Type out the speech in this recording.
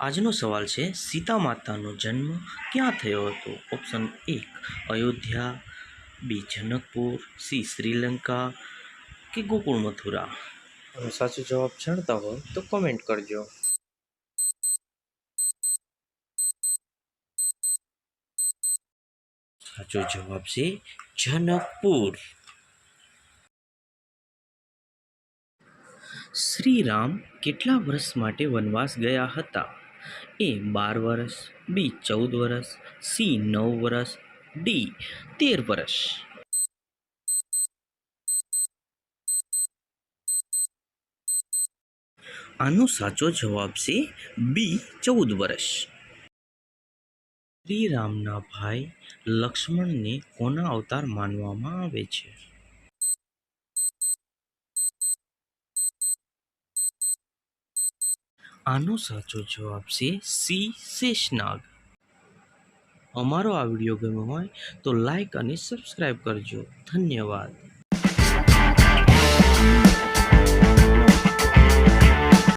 આજનો સવાલ છે સીતા માતાનો જન્મ ક્યાં થયો હતો? ઓપ્શન 1 અયોધ્યા, બી જનકપુર, સી શ્રીલંકા કે ગોકુળ મથુરા. સાચો જવાબ જાણતા હો તો કોમેન્ટ કરજો. સાચો જવાબ છે જનકપુર. શ્રીરામ કેટલા વર્ષ માટે વનવાસ ગયા હતા? એ 12 વર્ષ, બી 14 વર્ષ, સી 9 વર્ષ, ડી 13 વર્ષ. આનો સાચો જવાબ છે બી 14 વર્ષ. શ્રીરામના ભાઈ લક્ષ્મણને કોના અવતાર માનવામાં આવે છે? આનો સાચો જવાબ છે સી શેષનાગ. અમારો આ વિડીયો ગમ્યો હોય તો લાઈક અને સબસ્ક્રાઈબ કરજો. ધન્યવાદ.